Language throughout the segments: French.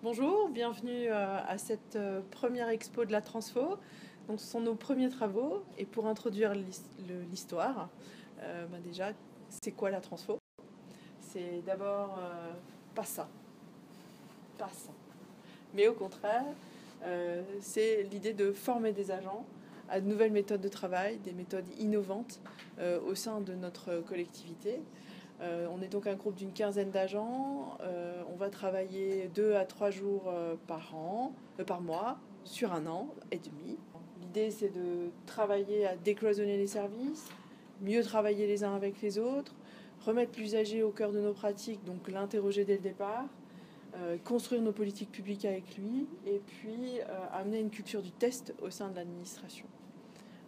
Bonjour, bienvenue à cette première expo de la Transfo. Donc, ce sont nos premiers travaux et pour introduire l'histoire, déjà, c'est quoi la Transfo? C'est d'abord pas ça, pas ça. Mais au contraire, c'est l'idée de former des agents à de nouvelles méthodes de travail, des méthodes innovantes au sein de notre collectivité. On est donc un groupe d'une quinzaine d'agents. On va travailler 2 à 3 jours par mois, sur un an et demi. L'idée, c'est de travailler à décloisonner les services, mieux travailler les uns avec les autres, remettre l'usager au cœur de nos pratiques, donc l'interroger dès le départ, construire nos politiques publiques avec lui, et puis amener une culture du test au sein de l'administration.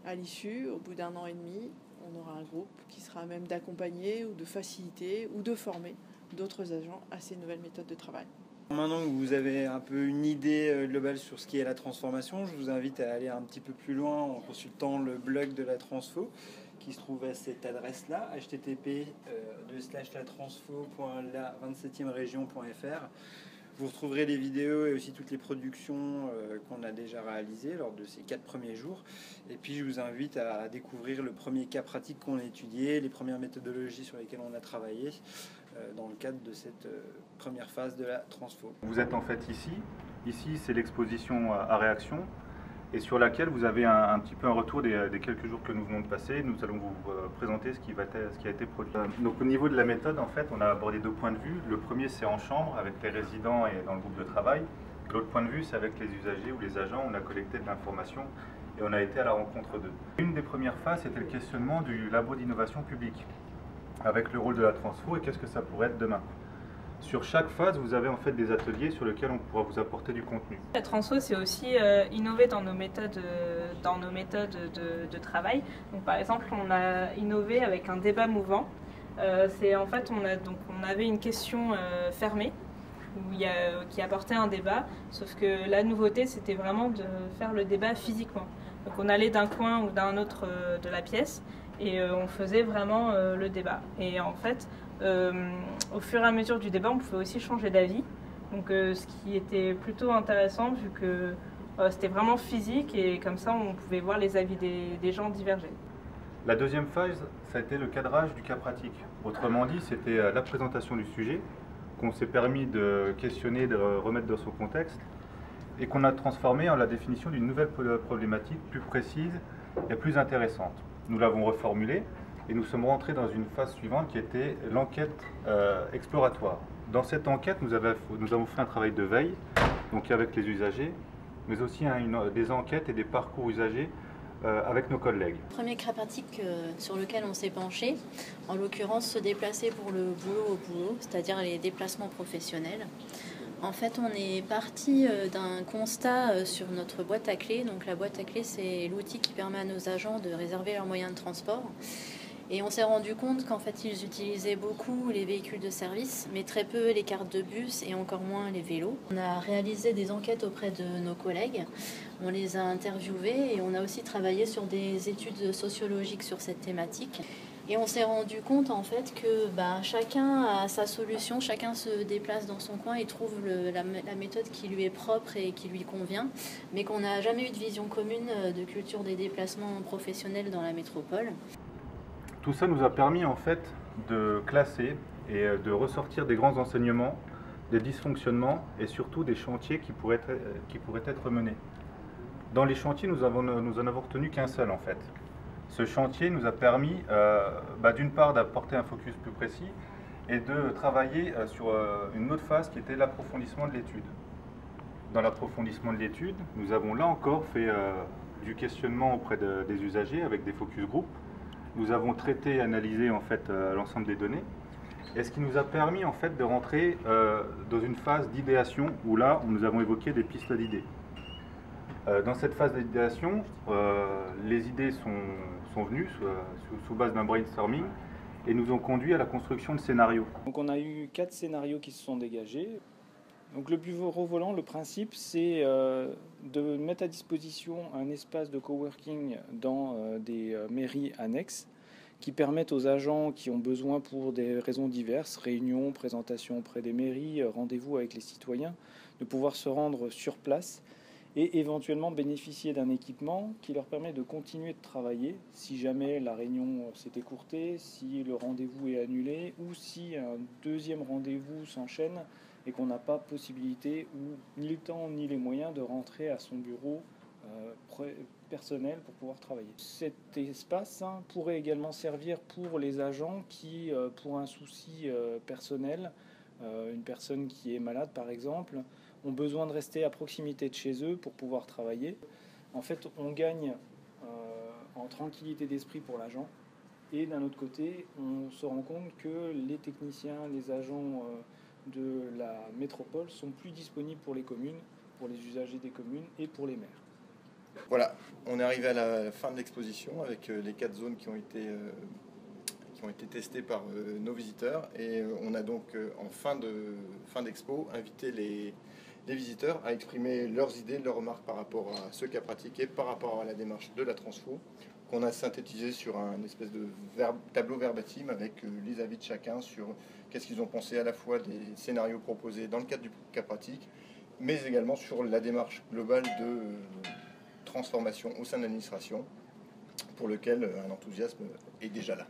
À l'issue, au bout d'un an et demi, on aura un groupe qui sera à même d'accompagner ou de faciliter ou de former d'autres agents à ces nouvelles méthodes de travail. Maintenant que vous avez un peu une idée globale sur ce qui est la transformation, je vous invite à aller un petit peu plus loin en consultant le blog de la Transfo qui se trouve à cette adresse-là, http://la27e-région.fr. Vous retrouverez les vidéos et aussi toutes les productions qu'on a déjà réalisées lors de ces 4 premiers jours. Et puis je vous invite à découvrir le premier cas pratique qu'on a étudié, les premières méthodologies sur lesquelles on a travaillé dans le cadre de cette première phase de la Transfo. Vous êtes en fait ici. Ici, c'est l'exposition à réaction et sur laquelle vous avez un petit peu un retour des quelques jours que nous venons de passer. Nous allons vous présenter ce qui a été produit. Donc au niveau de la méthode, en fait, on a abordé 2 points de vue. Le premier, c'est en chambre avec les résidents et dans le groupe de travail. L'autre point de vue, c'est avec les usagers ou les agents. On a collecté de l'information et on a été à la rencontre d'eux. Une des premières phases, c'était le questionnement du labo d'innovation publique avec le rôle de la Transfo et qu'est-ce que ça pourrait être demain. Sur chaque phase, vous avez en fait des ateliers sur lesquels on pourra vous apporter du contenu. La Transfo, c'est aussi innover dans nos méthodes, de travail. Donc, par exemple, on a innové avec un débat mouvant. On avait une question fermée qui apportait un débat, sauf que la nouveauté, c'était vraiment de faire le débat physiquement. Donc, on allait d'un coin ou d'un autre de la pièce et on faisait vraiment le débat. Et en fait, au fur et à mesure du débat, on pouvait aussi changer d'avis. Donc, ce qui était plutôt intéressant vu que c'était vraiment physique et comme ça, on pouvait voir les avis des gens diverger. La deuxième phase, ça a été le cadrage du cas pratique. Autrement dit, c'était la présentation du sujet qu'on s'est permis de questionner, de remettre dans son contexte et qu'on a transformé en la définition d'une nouvelle problématique plus précise et plus intéressante. Nous l'avons reformulée et nous sommes rentrés dans une phase suivante qui était l'enquête exploratoire. Dans cette enquête, nous avons fait un travail de veille, donc avec les usagers, mais aussi des enquêtes et des parcours usagers avec nos collègues. Le premier cas pratique sur lequel on s'est penché, en l'occurrence se déplacer pour le boulot au boulot, c'est-à-dire les déplacements professionnels. En fait, on est parti d'un constat sur notre boîte à clés. Donc la boîte à clés, c'est l'outil qui permet à nos agents de réserver leurs moyens de transport. Et on s'est rendu compte qu'en fait, ils utilisaient beaucoup les véhicules de service, mais très peu les cartes de bus et encore moins les vélos. On a réalisé des enquêtes auprès de nos collègues, on les a interviewés et on a aussi travaillé sur des études sociologiques sur cette thématique. Et on s'est rendu compte en fait que chacun a sa solution, chacun se déplace dans son coin et trouve la méthode qui lui est propre et qui lui convient, mais qu'on n'a jamais eu de vision commune de culture des déplacements professionnels dans la métropole. Tout ça nous a permis en fait de classer et de ressortir des grands enseignements, des dysfonctionnements et surtout des chantiers qui pourraient être menés. Dans les chantiers, nous en avons retenu qu'un seul en fait. Ce chantier nous a permis d'une part d'apporter un focus plus précis et de travailler sur une autre phase qui était l'approfondissement de l'étude. Dans l'approfondissement de l'étude, nous avons là encore fait du questionnement auprès des usagers avec des focus group. Nous avons traité et analysé en fait l'ensemble des données, et ce qui nous a permis en fait de rentrer dans une phase d'idéation où là nous avons évoqué des pistes d'idées. Dans cette phase d'idéation, les idées sont venues sous base d'un brainstorming et nous ont conduit à la construction de scénarios. Donc on a eu 4 scénarios qui se sont dégagés. Donc le bureau volant, le principe, c'est de mettre à disposition un espace de coworking dans des mairies annexes qui permettent aux agents qui ont besoin pour des raisons diverses, réunions, présentations auprès des mairies, rendez-vous avec les citoyens, de pouvoir se rendre sur place et éventuellement bénéficier d'un équipement qui leur permet de continuer de travailler si jamais la réunion s'est écourtée, si le rendez-vous est annulé ou si un deuxième rendez-vous s'enchaîne et qu'on n'a pas possibilité ou ni le temps ni les moyens de rentrer à son bureau personnel pour pouvoir travailler. Cet espace pourrait également servir pour les agents qui, pour un souci personnel, une personne qui est malade par exemple, ont besoin de rester à proximité de chez eux pour pouvoir travailler. En fait, on gagne en tranquillité d'esprit pour l'agent et d'un autre côté, on se rend compte que les techniciens, les agents de la métropole sont plus disponibles pour les communes, pour les usagers des communes et pour les maires. Voilà, on est arrivé à la fin de l'exposition avec les 4 zones qui ont été testées par nos visiteurs et on a donc en fin d'expo invité les visiteurs à exprimer leurs idées, leurs remarques par rapport à ce cas pratiqué, par rapport à la démarche de la Transfo, qu'on a synthétisé sur un espèce de tableau verbatim avec les avis de chacun sur qu'est-ce qu'ils ont pensé à la fois des scénarios proposés dans le cadre du cas pratique, mais également sur la démarche globale de transformation au sein de l'administration, pour lequel un enthousiasme est déjà là.